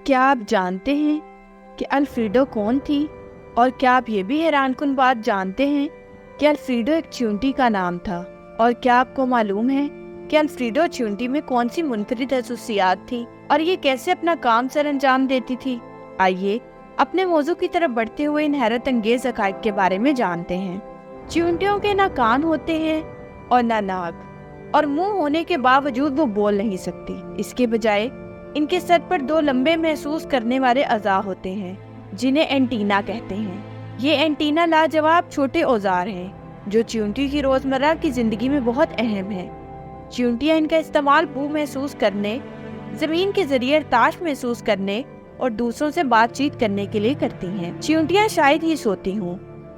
کیا آپ جانتے ہیں کہ الفریڈو کون تھی؟ اور کیا آپ یہ بھی حیران کن بات جانتے ہیں کہ الفریڈو ایک چیونٹی کا نام تھا؟ اور کیا آپ کو معلوم ہے کہ الفریڈو چیونٹی میں کون سی منفرد خصوصیات تھی اور یہ کیسے اپنا کام سر انجام دیتی تھی؟ آئیے اپنے موضوع کی طرف بڑھتے ہوئے ان حیرت انگیز حقائق کے بارے میں جانتے ہیں۔ چیونٹیوں کے نہ کان ہوتے ہیں اور نہ ناک، اور منہ ہونے کے باوجود وہ بول نہیں سکتی۔ اس کے بجائے ان کے سر پر دو لمبے محسوس کرنے والے اعضاء ہوتے ہیں جنہیں اینٹینا کہتے ہیں۔ یہ اینٹینا لاجواب چھوٹے اوزار ہیں جو چیونٹی کی روزمرہ کی زندگی میں بہت اہم ہیں۔ چیونٹیاں ان کا استعمال بو محسوس کرنے، زمین کے ذریعے ارتعاش محسوس کرنے اور دوسروں سے بات چیت کرنے کے لیے کرتی ہیں۔ چیونٹیاں شاید ہی سوتی ہوں،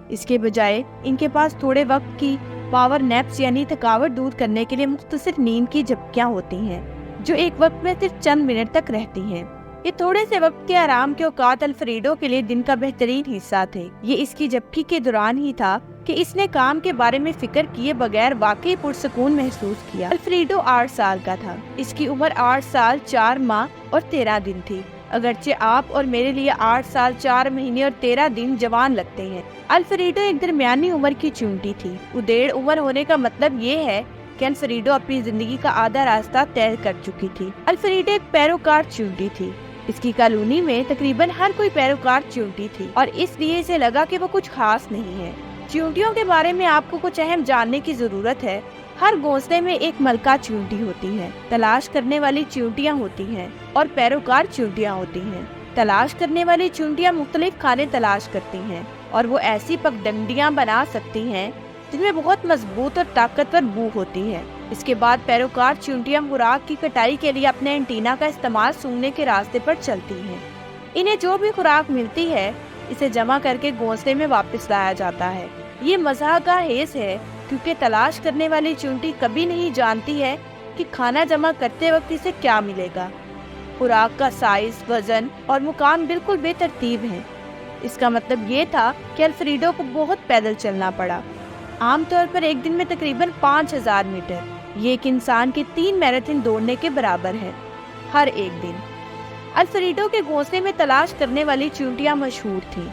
اس کے بجائے ان کے پاس تھوڑے وقت کی پاور نیپس یعنی تھکاوٹ دور کرنے کے لیے مختصر نیند کی جھپکیاں ہوتی ہیں جو ایک وقت میں صرف چند منٹ تک رہتی ہیں۔ یہ تھوڑے سے وقت کے آرام کے اوقات الفریڈو کے لیے دن کا بہترین حصہ تھے۔ یہ اس کی جھپکی کے دوران ہی تھا کہ اس نے کام کے بارے میں فکر کیے بغیر واقعی پرسکون محسوس کیا۔ الفریڈو 8 سال کا تھا۔ اس کی عمر 8 سال 4 ماہ اور 13 دن تھی۔ اگرچہ آپ اور میرے لیے 8 سال 4 مہینے اور 13 دن جوان لگتے ہیں، الفریڈو ایک درمیانی عمر کی چیونٹی تھی۔ ادیڑ عمر ہونے کا مطلب یہ ہے کہ الفریڈو اپنی زندگی کا آدھا راستہ طے کر چکی تھی۔ الفریڈو ایک پیروکار چیونٹی تھی۔ اس کی کالونی میں تقریباً ہر کوئی پیروکار چیونٹی تھی اور اس لیے اسے لگا کہ وہ کچھ خاص نہیں ہے۔ چیونٹیوں کے بارے میں آپ کو کچھ اہم جاننے کی ضرورت ہے۔ ہر گھونسلے میں ایک ملکہ چیونٹی ہوتی ہے، تلاش کرنے والی چیونٹیاں ہوتی ہیں اور پیروکار چیونٹیاں ہوتی ہیں۔ تلاش کرنے والی چیونٹیاں مختلف کھانے تلاش کرتی ہیں اور وہ ایسی پگڈنڈیاں بنا سکتی ہیں جن میں بہت مضبوط اور طاقتور بو ہوتی ہے۔ اس کے بعد پیروکار چیونٹیاں خوراک کی کٹائی کے لیے اپنے اینٹینا کا استعمال سونگھنے کے راستے پر چلتی ہیں۔ انہیں جو بھی خوراک ملتی ہے اسے جمع کر کے گھونسلے میں واپس لایا جاتا ہے۔ یہ مزاح کا حیث ہے کیونکہ تلاش کرنے والی چیونٹی کبھی نہیں جانتی ہے کہ کھانا جمع کرتے وقت اسے کیا ملے گا۔ خوراک کا سائز، وزن اور مقام بالکل بے ترتیب ہیں۔ اس کا مطلب یہ تھا کہ الفریڈو کو بہت پیدل چلنا پڑا، عام طور پر ایک دن میں تقریباً 5000 میٹر۔ یہ ایک انسان کے 3 میراتھن دوڑنے کے برابر ہے ہر ایک دن۔ الفریڈو کے گھونسلے میں تلاش کرنے والی چیونٹیاں مشہور تھیں۔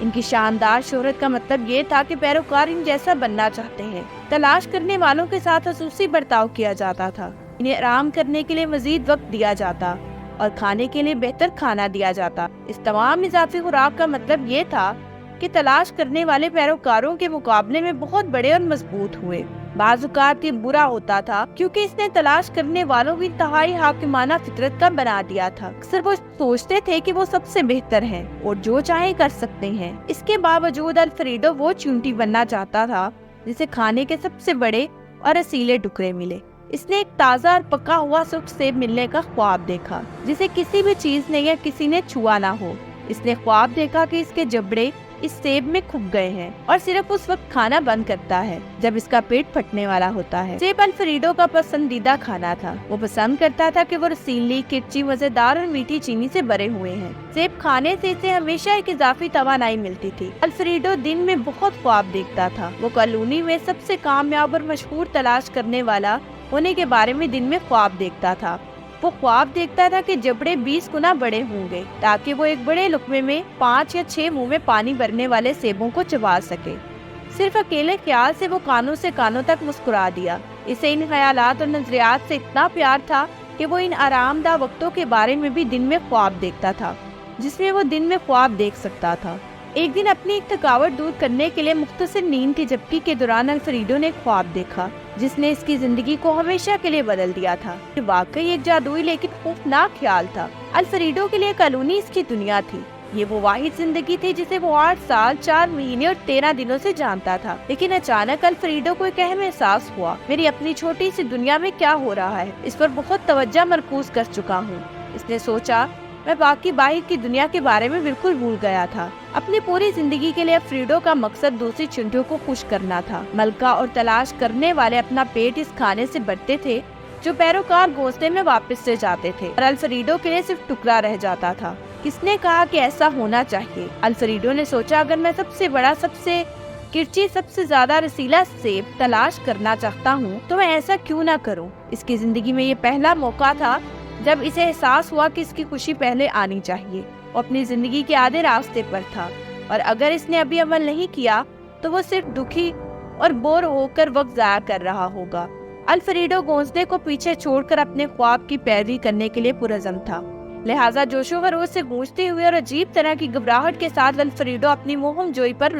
ان کی شاندار شہرت کا مطلب یہ تھا کہ پیروکار ان جیسا بننا چاہتے ہیں۔ تلاش کرنے والوں کے ساتھ خصوصی برتاؤ کیا جاتا تھا، انہیں آرام کرنے کے لیے مزید وقت دیا جاتا اور کھانے کے لیے بہتر کھانا دیا جاتا۔ اس تمام اضافی خوراک کا مطلب یہ تھا کہ تلاش کرنے والے پیروکاروں کے مقابلے میں بہت بڑے اور مضبوط ہوئے۔ بعض اوقات یہ برا ہوتا تھا کیونکہ اس نے تلاش کرنے والوں کی انتہائی حاکمانہ فطرت کا بنا دیا تھا۔ اکثر وہ سوچتے تھے کہ وہ سب سے بہتر ہیں اور جو چاہیں کر سکتے ہیں۔ اس کے باوجود الفریڈو وہ چیونٹی بننا چاہتا تھا جسے کھانے کے سب سے بڑے اور رسیلے ٹکڑے ملے۔ اس نے ایک تازہ اور پکا ہوا سرخ سیب ملنے کا خواب دیکھا جسے کسی بھی چیز نے یا کسی نے چھوا نہ ہو۔ اس نے خواب دیکھا کہ اس کے جبڑے اس سیب میں کھپ گئے ہیں اور صرف اس وقت کھانا بند کرتا ہے جب اس کا پیٹ پھٹنے والا ہوتا ہے۔ سیب الفریڈو کا پسندیدہ کھانا تھا۔ وہ پسند کرتا تھا کہ وہ رسیلی، کرچی، مزیدار اور میٹھی چینی سے بھرے ہوئے ہیں۔ سیب کھانے سے اسے ہمیشہ ایک اضافی توانائی ملتی تھی۔ الفریڈو دن میں بہت خواب دیکھتا تھا۔ وہ کالونی میں سب سے کامیاب اور مشہور تلاش کرنے والا ہونے کے بارے میں دن میں خواب دیکھتا تھا۔ وہ خواب دیکھتا تھا کہ جبڑے 20 گنا بڑے ہوں گے تاکہ وہ ایک بڑے لقمے میں 5 یا 6 منہ میں پانی بھرنے والے سیبوں کو چبا سکے۔ صرف اکیلے خیال سے وہ کانوں سے کانوں تک مسکرا دیا۔ اسے ان خیالات اور نظریات سے اتنا پیار تھا کہ وہ ان آرام دہ وقتوں کے بارے میں بھی دن میں خواب دیکھتا تھا جس میں وہ دن میں خواب دیکھ سکتا تھا۔ ایک دن اپنی ایک تھکاوٹ دور کرنے کے لیے مختصر نیند کی جھپکی کے دوران الفریڈو نے ایک خواب دیکھا جس نے اس کی زندگی کو ہمیشہ کے لیے بدل دیا تھا۔ یہ واقعی ایک جادوئی لیکن خوفناک خیال تھا۔ الفریڈو کے لیے کالونی اس کی دنیا تھی۔ یہ وہ واحد زندگی تھی جسے وہ 8 سال 4 مہینے اور 13 دنوں سے جانتا تھا۔ لیکن اچانک الفریڈو کو ایک اہم احساس ہوا، میری اپنی چھوٹی سی دنیا میں کیا ہو رہا ہے؟ اس پر بہت توجہ مرکوز کر چکا ہوں۔ اس نے سوچا، میں باقی باہر کی دنیا کے بارے میں بالکل بھول گیا تھا۔ اپنی پوری زندگی کے لیے الفریڈو کا مقصد دوسری چیونٹیوں کو خوش کرنا تھا۔ ملکہ اور تلاش کرنے والے اپنا پیٹ اس کھانے سے بھرتے تھے جو پیروکار گھونسلے میں واپس سے جاتے تھے اور الفریڈو کے لیے صرف ٹکڑا رہ جاتا تھا۔ کس نے کہا کہ ایسا ہونا چاہیے؟ الفریڈو نے سوچا، اگر میں سب سے بڑا، سب سے کرچی، سب سے زیادہ رسیلا سیب تلاش کرنا چاہتا ہوں تو میں ایسا کیوں نہ کروں؟ اس کی زندگی میں یہ پہلا موقع تھا جب اسے احساس ہوا کہ اس کی خوشی پہلے آنی چاہیے۔ وہ اپنی زندگی کے آدھے راستے پر تھا اور اگر اس نے ابھی عمل نہیں کیا تو وہ صرف دکھی اور بور ہو کر وقت ضائع کر رہا ہوگا۔ الفریڈو گونزلے کو پیچھے چھوڑ کر اپنے خواب کی پیروی کرنے کے لیے پرعزم تھا، لہٰذا جوش و خروش سے گونجتے ہوئے اور عجیب طرح کی گھبراہٹ کے ساتھ الفریڈو اپنی مہم جوئی پر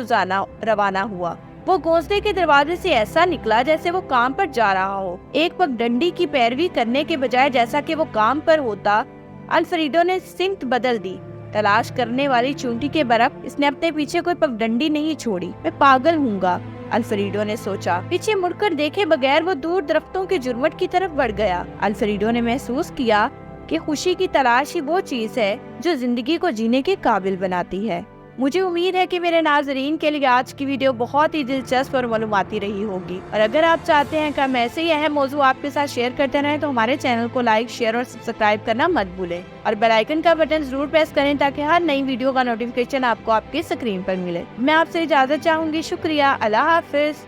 روانہ ہوا۔ وہ گونزلے کے دروازے سے ایسا نکلا جیسے وہ کام پر جا رہا ہو۔ ایک پگ ڈنڈی کی پیروی کرنے کے بجائے جیسا کہ وہ کام پر ہوتا، الفریڈو نے سمت بدل دی۔ تلاش کرنے والی چونٹی کے برعکس اس نے اپنے پیچھے کوئی پگ ڈنڈی نہیں چھوڑی۔ میں پاگل ہوں گا، الفریڈو نے سوچا۔ پیچھے مڑ کر دیکھے بغیر وہ دور درختوں کے جھرمٹ کی طرف بڑھ گیا۔ الفریڈو نے محسوس کیا کہ خوشی کی تلاش ہی وہ چیز ہے جو زندگی کو جینے کے قابل بناتی ہے۔ مجھے امید ہے کہ میرے ناظرین کے لیے آج کی ویڈیو بہت ہی دلچسپ اور معلوماتی رہی ہوگی، اور اگر آپ چاہتے ہیں کہ ہم ایسے ہی اہم موضوع آپ کے ساتھ شیئر کرتے رہیں تو ہمارے چینل کو لائک، شیئر اور سبسکرائب کرنا مت بھولیں، اور بیل آئیکن کا بٹن ضرور پریس کریں تاکہ ہر نئی ویڈیو کا نوٹیفیکیشن آپ کو آپ کی اسکرین پر ملے۔ میں آپ سے اجازت چاہوں گی۔ شکریہ، اللہ حافظ۔